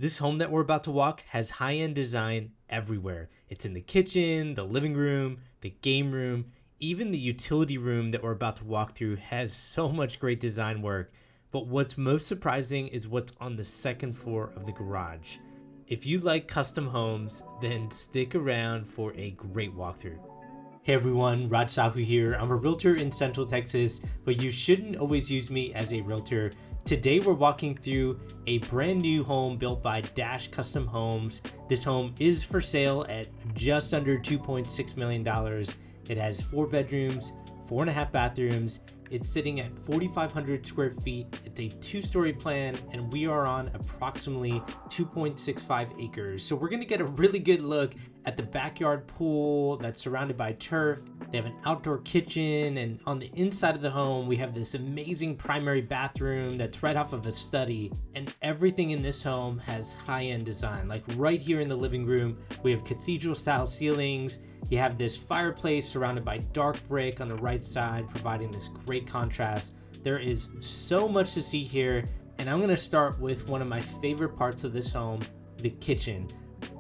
This home that we're about to walk has high-end design everywhere. It's in the kitchen, the living room, the game room, even the utility room that we're about to walk through has so much great design work. But what's most surprising is what's on the second floor of the garage. If you like custom homes, then stick around for a great walkthrough. Hey everyone, Raj Sahu here. I'm a realtor in Central Texas, but you shouldn't always use me as a realtor. Today we're walking through a brand new home built by Dash Custom Homes. This home is for sale at just under $2.6 million. It has 4 bedrooms, 4.5 bathrooms. It's sitting at 4,500 square feet. It's a 2-story plan, and we are on approximately 2.65 acres. So we're gonna get a really good look at the backyard pool that's surrounded by turf. They have an outdoor kitchen, and on the inside of the home, we have this amazing primary bathroom that's right off of a study. And everything in this home has high-end design. Like right here in the living room, we have cathedral-style ceilings. You have this fireplace surrounded by dark brick on the right side, providing this great contrast. There is so much to see here, and I'm gonna start with one of my favorite parts of this home, the kitchen.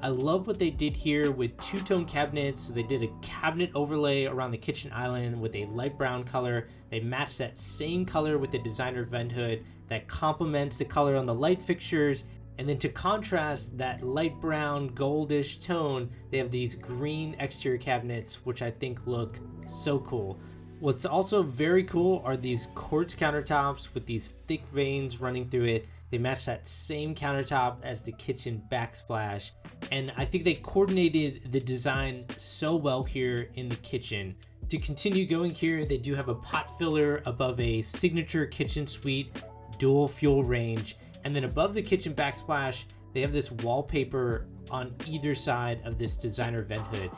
I love what they did here with 2-tone cabinets. So they did a cabinet overlay around the kitchen island with a light brown color. They matched that same color with the designer vent hood that complements the color on the light fixtures. And then to contrast that light brown goldish tone, they have these green exterior cabinets, which I think look so cool. What's also very cool are these quartz countertops with these thick veins running through it. They match that same countertop as the kitchen backsplash. And I think they coordinated the design so well here in the kitchen. To continue going here, they do have a pot filler above a signature kitchen suite, dual fuel range. And then above the kitchen backsplash, they have this wallpaper on either side of this designer vent hood.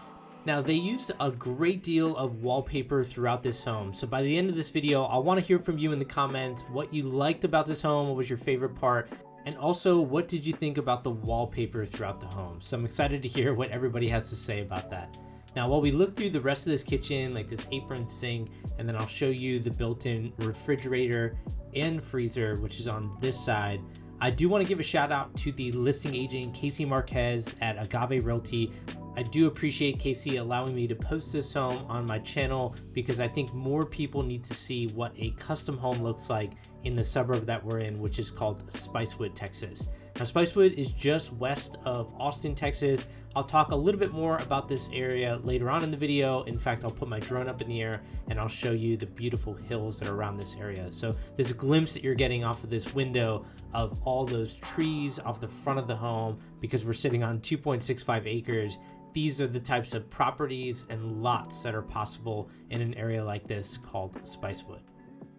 Now, they used a great deal of wallpaper throughout this home. So by the end of this video, I want to hear from you in the comments what you liked about this home, what was your favorite part, and also what did you think about the wallpaper throughout the home. So I'm excited to hear what everybody has to say about that. Now, while we look through the rest of this kitchen, like this apron sink, and then I'll show you the built-in refrigerator and freezer, which is on this side, I do want to give a shout out to the listing agent, Casey Marquez at Agave Realty. I do appreciate Casey allowing me to post this home on my channel because I think more people need to see what a custom home looks like in the suburb that we're in, which is called Spicewood, Texas. Now, Spicewood is just west of Austin, Texas. I'll talk a little bit more about this area later on in the video. In fact, I'll put my drone up in the air and I'll show you the beautiful hills that are around this area. So this glimpse that you're getting off of this window of all those trees off the front of the home, because we're sitting on 2.65 acres, these are the types of properties and lots that are possible in an area like this called Spicewood.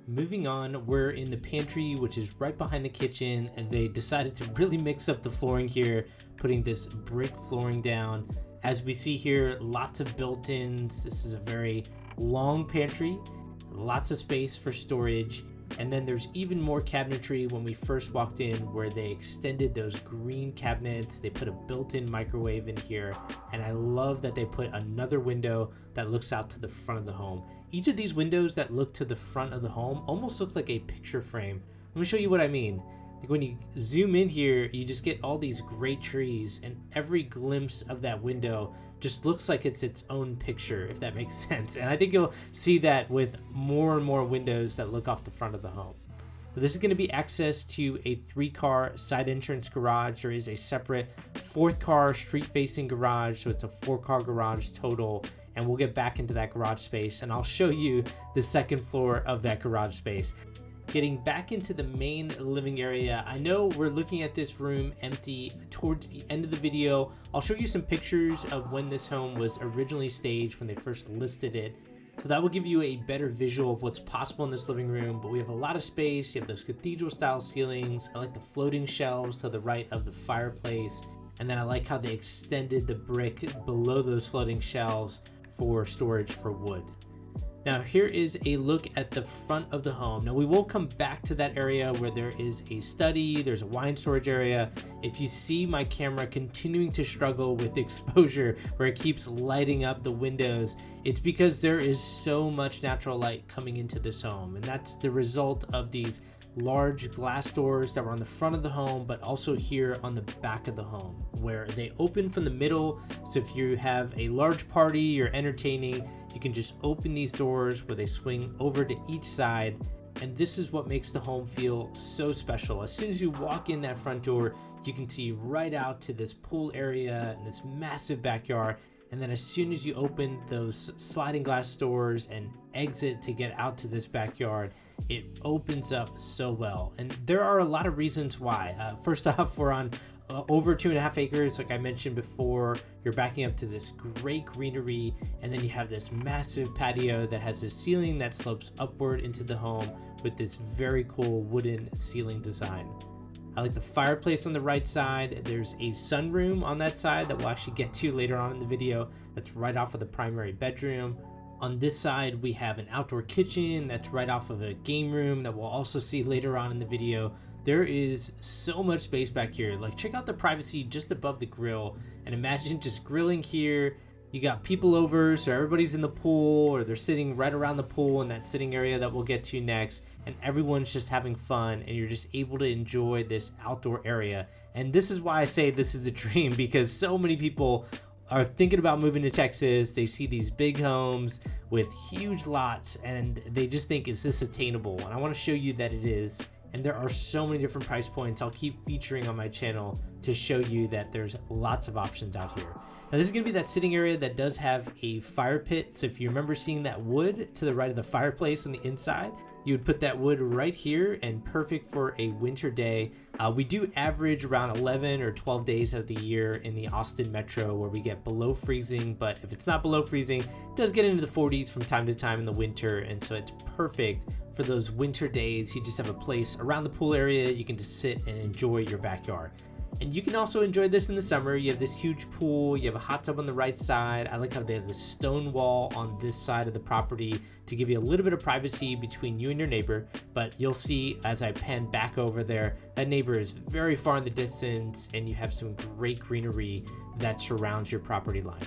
Moving on, we're in the pantry, which is right behind the kitchen, and they decided to really mix up the flooring here, putting this brick flooring down. As we see here, lots of built-ins. This is a very long pantry, lots of space for storage. And then there's even more cabinetry when we first walked in, where they extended those green cabinets. They put a built-in microwave in here, and I love that they put another window that looks out to the front of the home. Each of these windows that look to the front of the home almost look like a picture frame. Let me show you what I mean. Like when you zoom in here, you just get all these great trees, and every glimpse of that window just looks like it's its own picture, if that makes sense. And I think you'll see that with more and more windows that look off the front of the home. So this is going to be access to a 3-car side entrance garage. There is a separate 4th-car street-facing garage, so it's a 4-car garage total. And we'll get back into that garage space, and I'll show you the second floor of that garage space. Getting back into the main living area, I know we're looking at this room empty towards the end of the video. I'll show you some pictures of when this home was originally staged, when they first listed it. So that will give you a better visual of what's possible in this living room. But we have a lot of space. You have those cathedral style ceilings. I like the floating shelves to the right of the fireplace. And then I like how they extended the brick below those floating shelves for storage for wood. Now here is a look at the front of the home. Now we will come back to that area where there is a study, there's a wine storage area. If you see my camera continuing to struggle with exposure where it keeps lighting up the windows, it's because there is so much natural light coming into this home, and that's the result of these large glass doors that were on the front of the home, but also here on the back of the home, where they open from the middle. So if you have a large party you're entertaining, you can just open these doors where they swing over to each side. And this is what makes the home feel so special. As soon as you walk in that front door, you can see right out to this pool area and this massive backyard. And then as soon as you open those sliding glass doors and exit to get out to this backyard, it opens up so well. And there are a lot of reasons why. First off, we're on over 2.5 acres. Like I mentioned before, you're backing up to this great greenery, and then you have this massive patio that has this ceiling that slopes upward into the home with this very cool wooden ceiling design. I like the fireplace on the right side. There's a sunroom on that side that we'll actually get to later on in the video. That's right off of the primary bedroom. On this side, we have an outdoor kitchen that's right off of a game room that we'll also see later on in the video. There is so much space back here. Like, check out the privacy just above the grill, and imagine just grilling here. You got people over, so everybody's in the pool, or they're sitting right around the pool in that sitting area that we'll get to next, and everyone's just having fun, and you're just able to enjoy this outdoor area. And this is why I say this is a dream, because so many people are thinking about moving to Texas. They see these big homes with huge lots, and they just think, is this attainable? And I want to show you that it is. And there are so many different price points I'll keep featuring on my channel to show you that there's lots of options out here. Now this is going to be that sitting area that does have a fire pit. So if you remember seeing that wood to the right of the fireplace on the inside, you would put that wood right here, and perfect for a winter day. We do average around 11 or 12 days of the year in the Austin metro where we get below freezing, but if it's not below freezing, it does get into the 40s from time to time in the winter, and so it's perfect for those winter days. You just have a place around the pool area, you can just sit and enjoy your backyard. And you can also enjoy this in the summer. You have this huge pool, you have a hot tub on the right side. I like how they have the stone wall on this side of the property to give you a little bit of privacy between you and your neighbor. But you'll see as I pan back over there, that neighbor is very far in the distance, and you have some great greenery that surrounds your property line.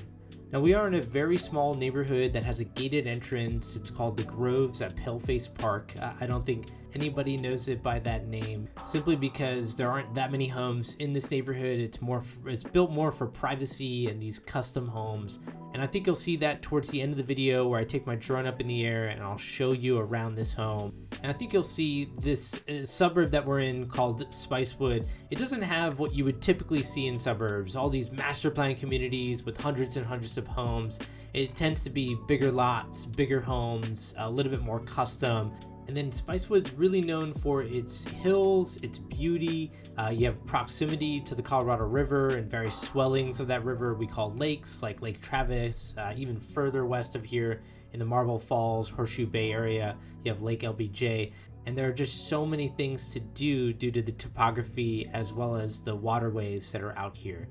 Now we are in a very small neighborhood that has a gated entrance. It's called the Groves at Paleface Park. I don't think anybody knows it by that name, simply because there aren't that many homes in this neighborhood. It's built more for privacy and these custom homes. And I think you'll see that towards the end of the video, where I take my drone up in the air and I'll show you around this home. And I think you'll see this suburb that we're in called Spicewood. It doesn't have what you would typically see in suburbs, all these master plan communities with hundreds and hundreds of homes. It tends to be bigger lots, bigger homes, a little bit more custom. And then Spicewood's really known for its hills, its beauty. You have proximity to the Colorado River and various swellings of that river we call lakes, like Lake Travis. Even further west of here in the Marble Falls, Horseshoe Bay area, you have Lake LBJ. And there are just so many things to do due to the topography as well as the waterways that are out here.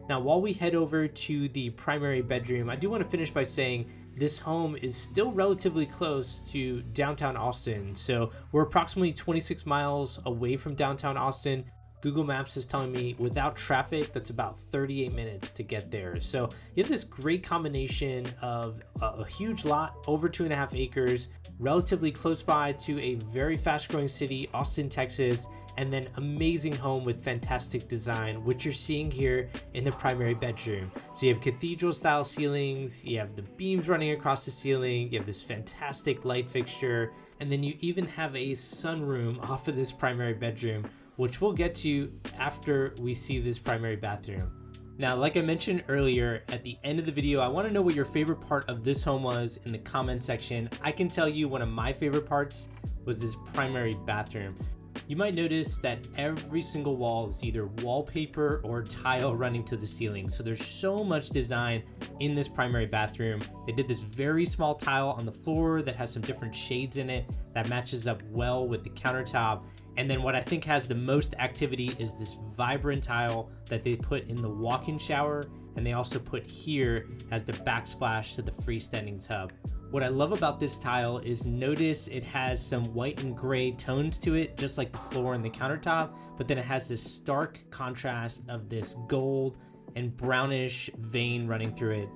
Now, while we head over to the primary bedroom, I do want to finish by saying this home is still relatively close to downtown Austin. So we're approximately 26 miles away from downtown Austin. Google Maps is telling me without traffic, that's about 38 minutes to get there. So you have this great combination of a huge lot, over 2.5 acres, relatively close by to a very fast growing city, Austin, Texas, and then amazing home with fantastic design, which you're seeing here in the primary bedroom. So you have cathedral style ceilings, you have the beams running across the ceiling, you have this fantastic light fixture, and then you even have a sunroom off of this primary bedroom, which we'll get to after we see this primary bathroom. Now, like I mentioned earlier, at the end of the video, I want to know what your favorite part of this home was in the comment section. I can tell you one of my favorite parts was this primary bathroom. You might notice that every single wall is either wallpaper or tile running to the ceiling. So there's so much design in this primary bathroom. They did this very small tile on the floor that has some different shades in it that matches up well with the countertop. And then what I think has the most activity is this vibrant tile that they put in the walk-in shower, and they also put here as the backsplash to the freestanding tub. What I love about this tile is notice it has some white and gray tones to it, just like the floor and the countertop, but then it has this stark contrast of this gold and brownish vein running through it.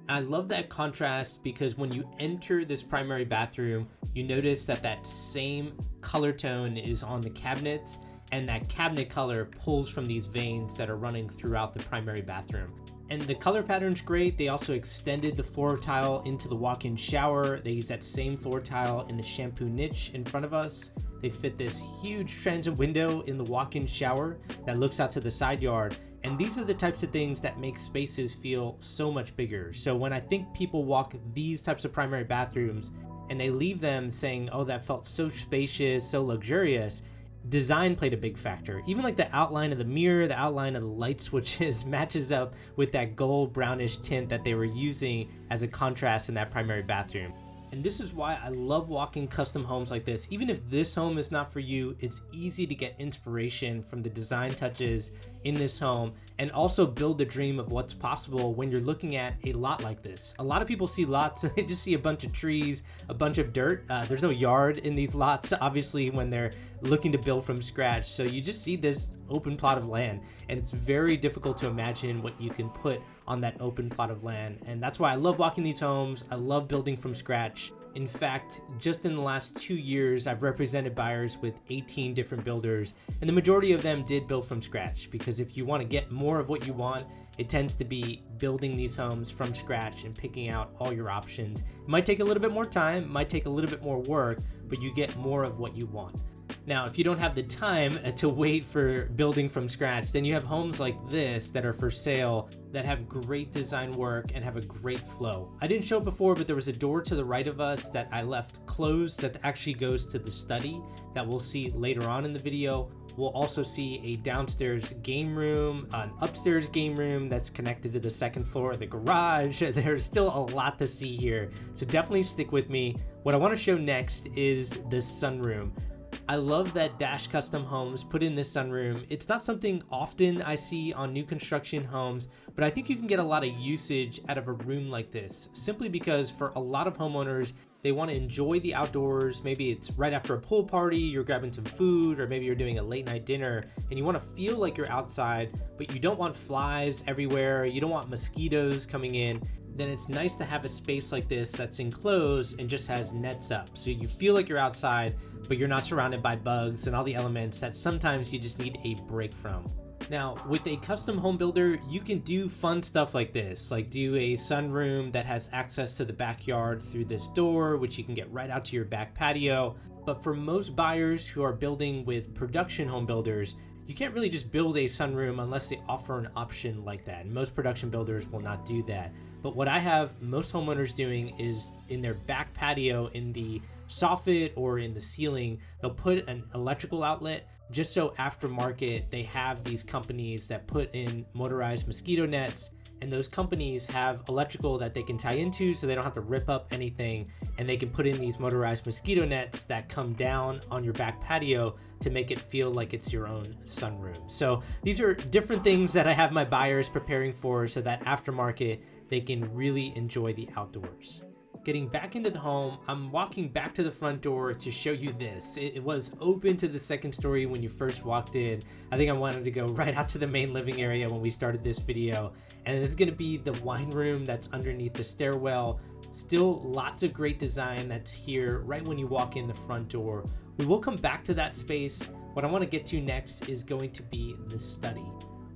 I love that contrast because when you enter this primary bathroom, you notice that that same color tone is on the cabinets, and that cabinet color pulls from these veins that are running throughout the primary bathroom. And the color pattern's great. They also extended the floor tile into the walk-in shower. They use that same floor tile in the shampoo niche in front of us. They fit this huge transit window in the walk-in shower that looks out to the side yard. And these are the types of things that make spaces feel so much bigger. So when I think people walk these types of primary bathrooms and they leave them saying, oh, that felt so spacious, so luxurious, design played a big factor. Even like the outline of the mirror, the outline of the light switches matches up with that gold brownish tint that they were using as a contrast in that primary bathroom. And this is why I love walking custom homes like this. Even if this home is not for you, it's easy to get inspiration from the design touches in this home and also build the dream of what's possible when you're looking at a lot like this. A lot of people see lots and they just see a bunch of trees, a bunch of dirt. There's no yard in these lots, obviously, when they're looking to build from scratch. So you just see this open plot of land, and it's very difficult to imagine what you can put on that open plot of land. And that's why I love walking these homes. I love building from scratch. In fact, just in the last 2 years, I've represented buyers with 18 different builders, and the majority of them did build from scratch, because if you want to get more of what you want, it tends to be building these homes from scratch and picking out all your options. It might take a little bit more time, might take a little bit more work, but you get more of what you want. Now, if you don't have the time to wait for building from scratch, then you have homes like this that are for sale that have great design work and have a great flow. I didn't show it before, but there was a door to the right of us that I left closed that actually goes to the study that we'll see later on in the video. We'll also see a downstairs game room, an upstairs game room that's connected to the second floor of the garage. There's still a lot to see here, so definitely stick with me. What I want to show next is the sunroom. I love that Dash Custom Homes put in this sunroom. It's not something often I see on new construction homes, but I think you can get a lot of usage out of a room like this, simply because for a lot of homeowners, they want to enjoy the outdoors. Maybe it's right after a pool party, you're grabbing some food, or maybe you're doing a late night dinner and you want to feel like you're outside, but you don't want flies everywhere, you don't want mosquitoes coming in. Then it's nice to have a space like this that's enclosed and just has nets up. So you feel like you're outside, but you're not surrounded by bugs and all the elements that sometimes you just need a break from. Now, with a custom home builder, you can do fun stuff like this, like do a sunroom that has access to the backyard through this door, which you can get right out to your back patio. But for most buyers who are building with production home builders, you can't really just build a sunroom unless they offer an option like that. And most production builders will not do that. But what I have most homeowners doing is in their back patio, in the soffit or in the ceiling, they'll put an electrical outlet just so aftermarket they have these companies that put in motorized mosquito nets, and those companies have electrical that they can tie into so they don't have to rip up anything, and they can put in these motorized mosquito nets that come down on your back patio to make it feel like it's your own sunroom. So these are different things that I have my buyers preparing for so that aftermarket they can really enjoy the outdoors. Getting back into the home, I'm walking back to the front door to show you this. It was open to the second story when you first walked in. I think I wanted to go right out to the main living area when we started this video. And this is gonna be the wine room that's underneath the stairwell. Still lots of great design that's here right when you walk in the front door. We will come back to that space. What I wanna get to next is going to be the study.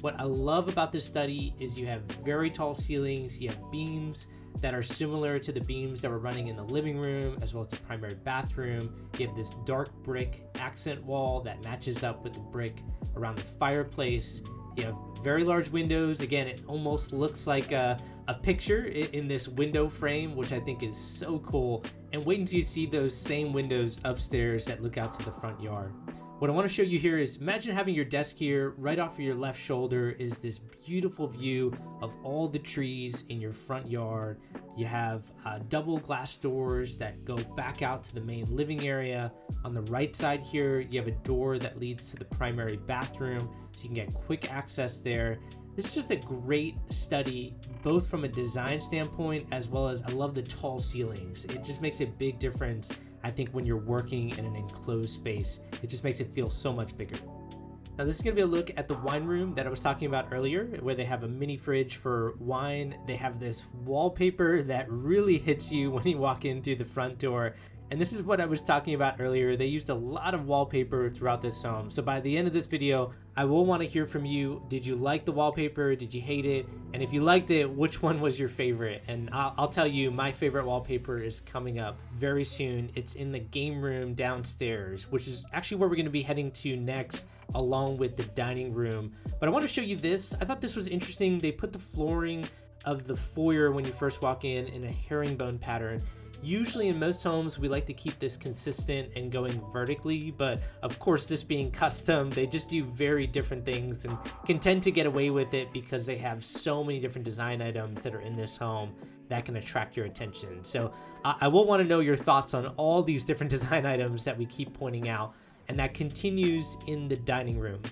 What I love about this study is you have very tall ceilings, you have beams that are similar to the beams that were running in the living room as well as the primary bathroom. You have this dark brick accent wall that matches up with the brick around the fireplace. You have very large windows. Again, it almost looks like a picture in this window frame, which I think is so cool. And wait until you see those same windows upstairs that look out to the front yard. What I want to show you here is imagine having your desk here. Right off of your left shoulder is this beautiful view of all the trees in your front yard. You have double glass doors that go back out to the main living area. On the right side here, you have a door that leads to the primary bathroom, so you can get quick access there. This is just a great study, both from a design standpoint as well as I love the tall ceilings. It just makes a big difference, I think, when you're working in an enclosed space. It just makes it feel so much bigger. Now this is going to be a look at the wine room that I was talking about earlier, where they have a mini fridge for wine. They have this wallpaper that really hits you when you walk in through the front door. And this is what I was talking about earlier. They used a lot of wallpaper throughout this home. So by the end of this video, I will want to hear from you. Did you like the wallpaper? Did you hate it? And if you liked it, which one was your favorite? And I'll tell you, my favorite wallpaper is coming up very soon. It's in the game room downstairs, which is actually where we're going to be heading to next, along with the dining room. But I want to show you this. I thought this was interesting. They put the flooring of the foyer when you first walk in a herringbone pattern. Usually in most homes, we like to keep this consistent and going vertically, but of course, this being custom, they just do very different things and can tend to get away with it because they have so many different design items that are in this home that can attract your attention. So I will want to know your thoughts on all these different design items that we keep pointing out, and that continues in the dining room.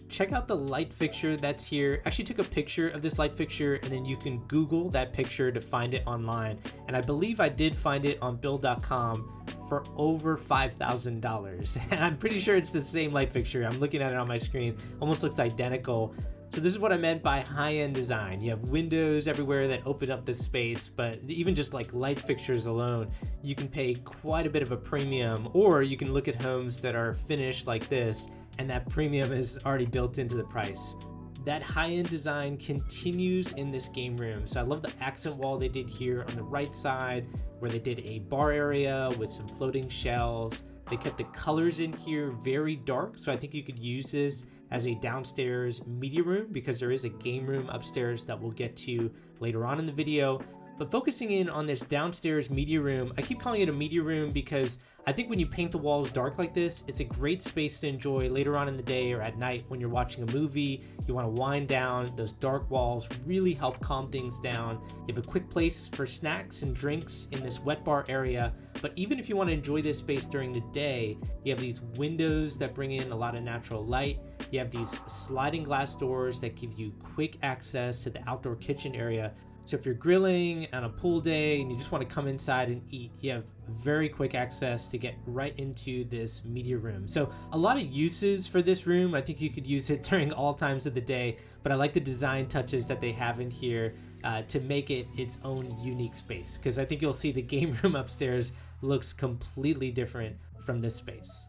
Check out the light fixture that's here. I actually took a picture of this light fixture, and then you can Google that picture to find it online. And I believe I did find it on Build.com for over $5,000. And I'm pretty sure it's the same light fixture. I'm looking at it on my screen. Almost looks identical. So this is what I meant by high-end design. You have windows everywhere that open up this space, but even just like light fixtures alone, you can pay quite a bit of a premium, or you can look at homes that are finished like this, and that premium is already built into the price. That high-end design continues in this game room. So I love the accent wall they did here on the right side, where they did a bar area with some floating shelves. They kept the colors in here very dark, so I think you could use this as a downstairs media room, because there is a game room upstairs that we'll get to later on in the video. But focusing in on this downstairs media room, I keep calling it a media room because I think when you paint the walls dark like this, it's a great space to enjoy later on in the day or at night when you're watching a movie. You want to wind down. Those dark walls really help calm things down. You have a quick place for snacks and drinks in this wet bar area. But even if you want to enjoy this space during the day, you have these windows that bring in a lot of natural light. You have these sliding glass doors that give you quick access to the outdoor kitchen area. So if you're grilling on a pool day and you just want to come inside and eat, you have very quick access to get right into this media room. So a lot of uses for this room. I think you could use it during all times of the day, but I like the design touches that they have in here to make it its own unique space, because I think you'll see the game room upstairs looks completely different from this space.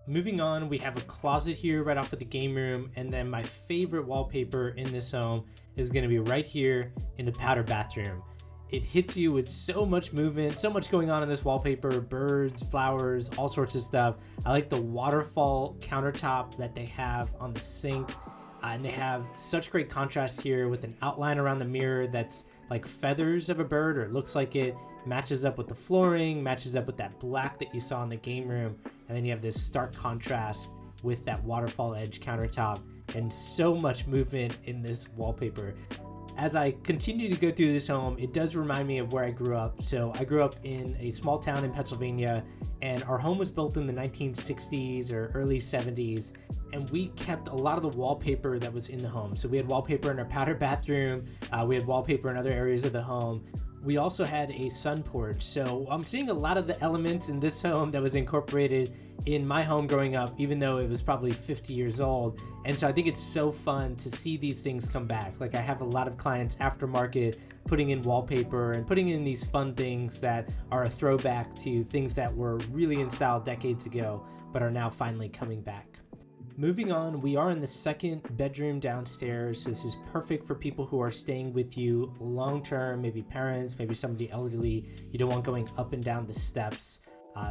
Moving on, we have a closet here right off of the game room, and then my favorite wallpaper in this home is going to be right here in the powder bathroom. It hits you with so much movement, so much going on in this wallpaper, birds, flowers, all sorts of stuff. I like the waterfall countertop that they have on the sink, and they have such great contrast here with an outline around the mirror that's like feathers of a bird, or it looks like it matches up with the flooring, matches up with that black that you saw in the game room. And then you have this stark contrast with that waterfall edge countertop, and so much movement in this wallpaper. As I continue to go through this home, it does remind me of where I grew up. So I grew up in a small town in Pennsylvania, and our home was built in the 1960s or early 70s. And we kept a lot of the wallpaper that was in the home. So we had wallpaper in our powder bathroom. We had wallpaper in other areas of the home. We also had a Sunport. So I'm seeing a lot of the elements in this home that was incorporated in my home growing up, even though it was probably 50 years old. And so I think it's so fun to see these things come back. Like, I have a lot of clients aftermarket putting in wallpaper and putting in these fun things that are a throwback to things that were really in style decades ago, but are now finally coming back. Moving on, we are in the second bedroom downstairs. This is perfect for people who are staying with you long term, maybe parents, maybe somebody elderly. You don't want going up and down the steps.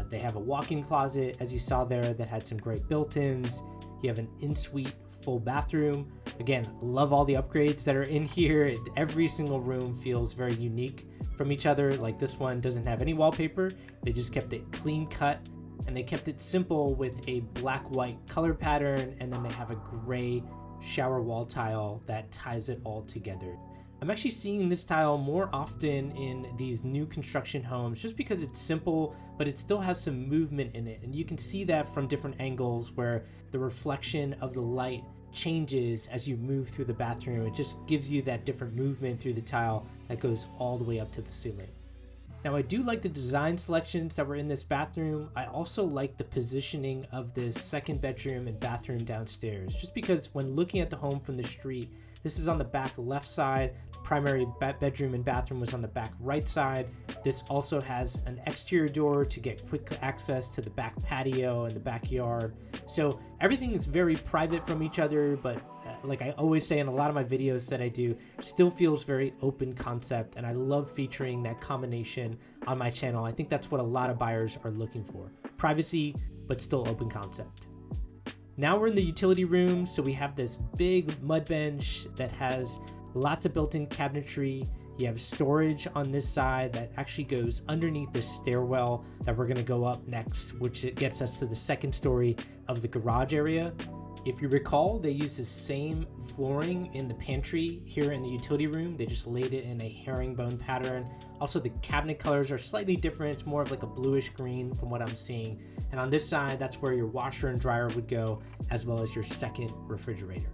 They have a walk-in closet, as you saw there, that had some great built-ins. You have an in-suite full bathroom. Again, love all the upgrades that are in here. Every single room feels very unique from each other. Like, this one doesn't have any wallpaper. They just kept it clean cut, and they kept it simple with a black-white color pattern, and then they have a gray shower wall tile that ties it all together. I'm actually seeing this tile more often in these new construction homes just because it's simple, but it still has some movement in it. And you can see that from different angles where the reflection of the light changes as you move through the bathroom. It just gives you that different movement through the tile that goes all the way up to the ceiling. Now, I do like the design selections that were in this bathroom. I also like the positioning of this second bedroom and bathroom downstairs, just because when looking at the home from the street, this is on the back left side. The primary bedroom and bathroom was on the back right side. This also has an exterior door to get quick access to the back patio and the backyard. So everything is very private from each other, but like I always say in a lot of my videos that I do, still feels very open concept, and I love featuring that combination on my channel. I think that's what a lot of buyers are looking for. Privacy, but still open concept. Now we're in the utility room, so we have this big mud bench that has lots of built-in cabinetry. You have storage on this side that actually goes underneath this stairwell that we're gonna go up next, which it gets us to the second story of the garage area. If you recall, they used the same flooring in the pantry here in the utility room. They just laid it in a herringbone pattern. Also, the cabinet colors are slightly different. It's more of like a bluish green from what I'm seeing. And on this side, that's where your washer and dryer would go, as well as your second refrigerator.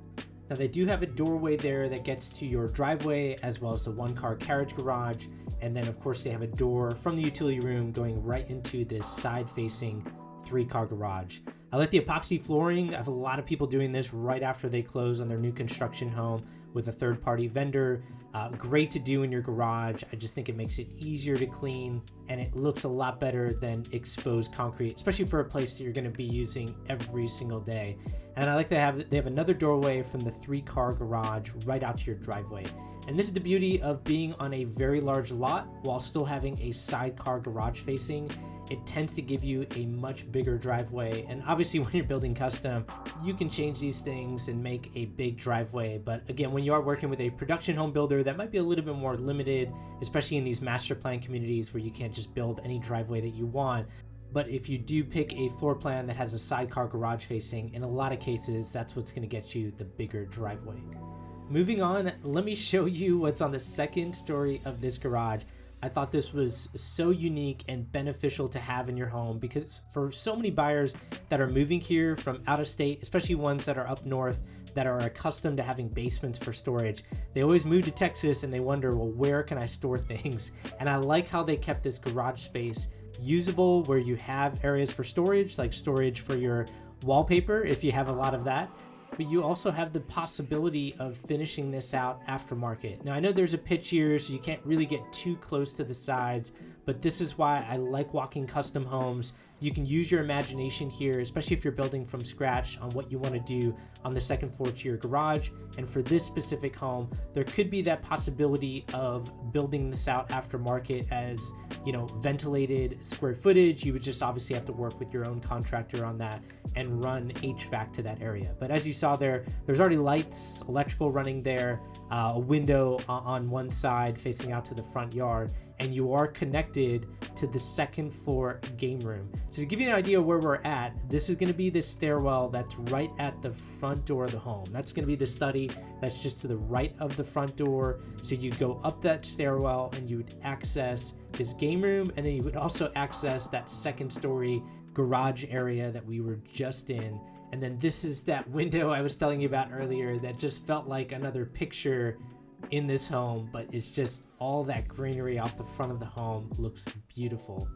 Now, they do have a doorway there that gets to your driveway, as well as the one-car carriage garage. And then, of course, they have a door from the utility room going right into this side-facing 3-car garage. I like the epoxy flooring. I have a lot of people doing this right after they close on their new construction home with a third-party vendor. Great to do in your garage. I just think it makes it easier to clean, and it looks a lot better than exposed concrete, especially for a place that you're going to be using every single day. And I like they have another doorway from the 3-car garage right out to your driveway. And this is the beauty of being on a very large lot while still having a sidecar garage facing. It tends to give you a much bigger driveway. And obviously when you're building custom, you can change these things and make a big driveway. But again, when you are working with a production home builder, that might be a little bit more limited, especially in these master plan communities where you can't just build any driveway that you want. But if you do pick a floor plan that has a sidecar garage facing, in a lot of cases, that's what's going to get you the bigger driveway. Moving on, let me show you what's on the second story of this garage. I thought this was so unique and beneficial to have in your home because for so many buyers that are moving here from out of state, especially ones that are up north that are accustomed to having basements for storage, they always move to Texas and they wonder, well, where can I store things? And I like how they kept this garage space usable where you have areas for storage, like storage for your wallpaper if you have a lot of that. But you also have the possibility of finishing this out aftermarket. Now, I know there's a pitch here, so you can't really get too close to the sides, but this is why I like walking custom homes. You can use your imagination here, especially if you're building from scratch on what you want to do on the second floor to your garage. And for this specific home, there could be that possibility of building this out aftermarket as, you know, ventilated square footage. You would just obviously have to work with your own contractor on that and run HVAC to that area. But as you saw there, there's already lights, electrical running there, a window on one side facing out to the front yard, and you are connected to the second floor game room. So to give you an idea where we're at, this is going to be the stairwell that's right at the front door of the home. That's going to be the study that's just to the right of the front door. So you go up that stairwell and you would access this game room, and then you would also access that second story garage area that we were just in. And then this is that window I was telling you about earlier that just felt like another picture in this home, but it's just all that greenery off the front of the home looks beautiful.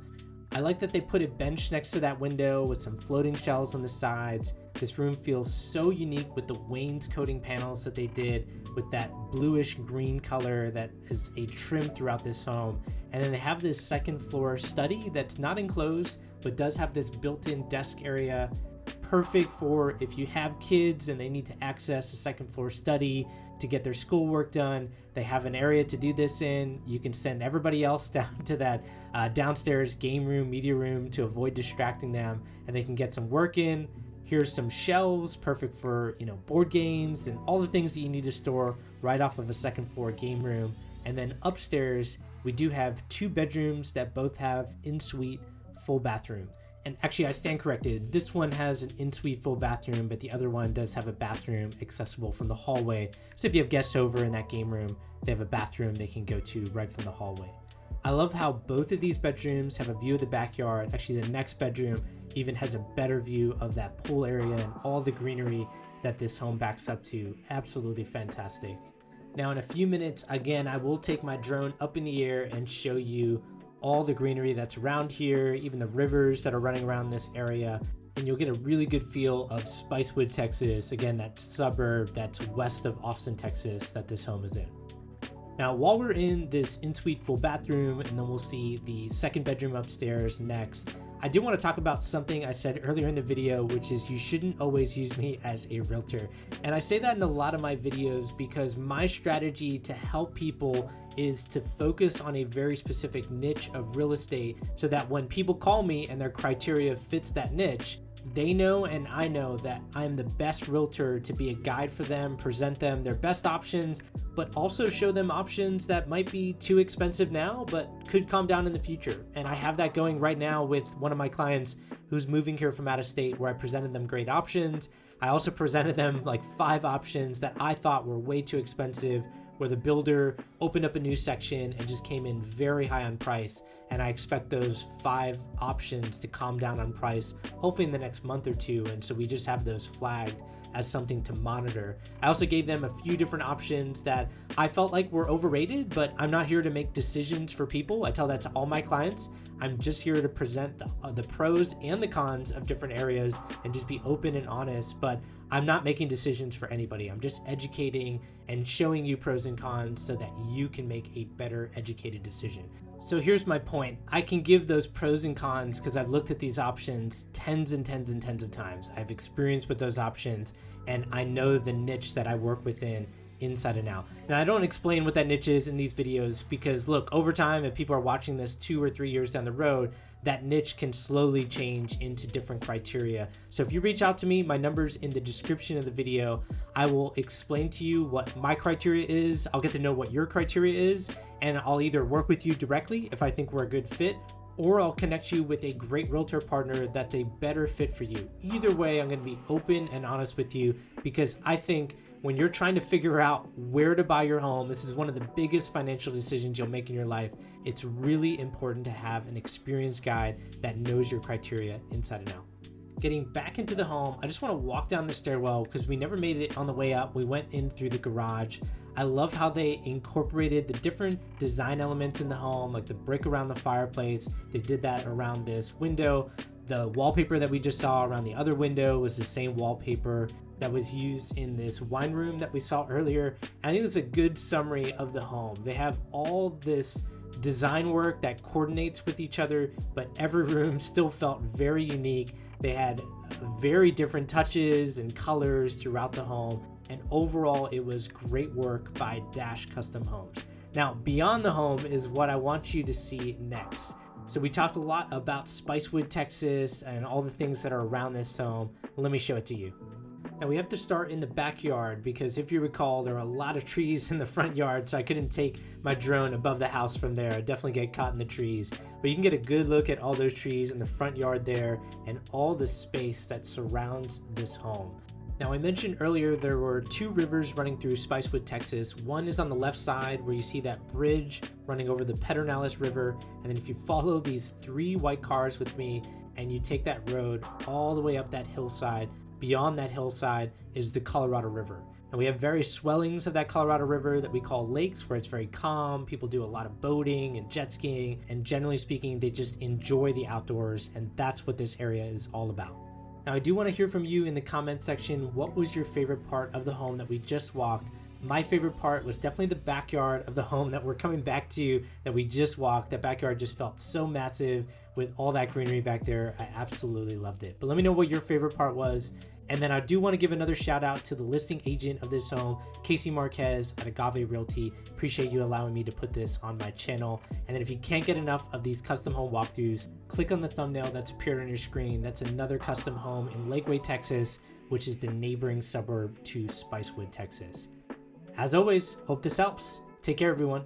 I like that they put a bench next to that window with some floating shelves on the sides. This room feels so unique with the wainscoting panels that they did with that bluish green color that is a trim throughout this home. And then they have this second floor study that's not enclosed, but does have this built-in desk area. Perfect for if you have kids and they need to access a second floor study to get their schoolwork done. They have an area to do this in. You can send everybody else down to that downstairs game room, media room to avoid distracting them, and they can get some work in. Here's some shelves, perfect for, you know, board games and all the things that you need to store right off of a second floor game room. And then upstairs, we do have 2 bedrooms that both have in-suite full bathroom. And actually, I stand corrected. This one has an in-suite full bathroom, but the other one does have a bathroom accessible from the hallway. So if you have guests over in that game room, they have a bathroom they can go to right from the hallway. I love how both of these bedrooms have a view of the backyard. Actually, the next bedroom even has a better view of that pool area and all the greenery that this home backs up to. Absolutely fantastic. Now, in a few minutes, again, I will take my drone up in the air and show you all the greenery that's around here, even the rivers that are running around this area, and you'll get a really good feel of Spicewood, Texas. Again, that suburb that's west of Austin, Texas, that this home is in. Now, while we're in this in-suite full bathroom, and then we'll see the second bedroom upstairs next, I do want to talk about something I said earlier in the video, which is you shouldn't always use me as a realtor. And I say that in a lot of my videos because my strategy to help people is to focus on a very specific niche of real estate so that when people call me and their criteria fits that niche, they know and I know that I'm the best realtor to be a guide for them, present them their best options, but also show them options that might be too expensive now, but could calm down in the future. And I have that going right now with one of my clients who's moving here from out of state, where I presented them great options. I also presented them like 5 options that I thought were way too expensive, where the builder opened up a new section and just came in very high on price. And I expect those 5 options to calm down on price, hopefully in the next month or 2. And so we just have those flagged as something to monitor. I also gave them a few different options that I felt like were overrated, but I'm not here to make decisions for people. I tell that to all my clients. I'm just here to present the pros and the cons of different areas and just be open and honest, but I'm not making decisions for anybody. I'm just educating and showing you pros and cons so that you can make a better educated decision. So here's my point. I can give those pros and cons because I've looked at these options tens and tens and tens of times. I have experience with those options and I know the niche that I work within inside and out. Now, I don't explain what that niche is in these videos because look, over time, if people are watching this 2 or 3 years down the road, that niche can slowly change into different criteria. So if you reach out to me, my number's in the description of the video. I will explain to you what my criteria is. I'll get to know what your criteria is, and I'll either work with you directly if I think we're a good fit, or I'll connect you with a great realtor partner that's a better fit for you. Either way, I'm gonna be open and honest with you because I think when you're trying to figure out where to buy your home, this is one of the biggest financial decisions you'll make in your life. It's really important to have an experienced guide that knows your criteria inside and out. Getting back into the home, I just want to walk down the stairwell because we never made it on the way up. We went in through the garage. I love how they incorporated the different design elements in the home, like the brick around the fireplace. They did that around this window. The wallpaper that we just saw around the other window was the same wallpaper that was used in this wine room that we saw earlier. I think it's a good summary of the home. They have all this design work that coordinates with each other, but every room still felt very unique. They had very different touches and colors throughout the home, and overall it was great work by Dash Custom Homes. Now, beyond the home is what I want you to see next. So we talked a lot about Spicewood, Texas, and all the things that are around this home. Let me show it to you. Now we have to start in the backyard because if you recall, there are a lot of trees in the front yard, so I couldn't take my drone above the house from there. I'd definitely get caught in the trees. But you can get a good look at all those trees in the front yard there and all the space that surrounds this home. Now I mentioned earlier there were 2 rivers running through Spicewood, Texas. One is on the left side where you see that bridge running over the Pedernales River. And then if you follow these 3 white cars with me and you take that road all the way up that hillside, beyond that hillside is the Colorado River. And we have various swellings of that Colorado River that we call lakes, where it's very calm. People do a lot of boating and jet skiing, and generally speaking, they just enjoy the outdoors, and that's what this area is all about. Now, I do want to hear from you in the comment section. What was your favorite part of the home that we just walked? My favorite part was definitely the backyard of the home that we're coming back to, that we just walked. That backyard just felt so massive with all that greenery back there. I absolutely loved it. But let me know what your favorite part was. And then I do want to give another shout out to the listing agent of this home, Casey Marquez at Agave Realty. Appreciate you allowing me to put this on my channel. And then if you can't get enough of these custom home walkthroughs, click on the thumbnail that's appeared on your screen. That's another custom home in Lakeway, Texas, which is the neighboring suburb to Spicewood, Texas. As always, hope this helps. Take care, everyone.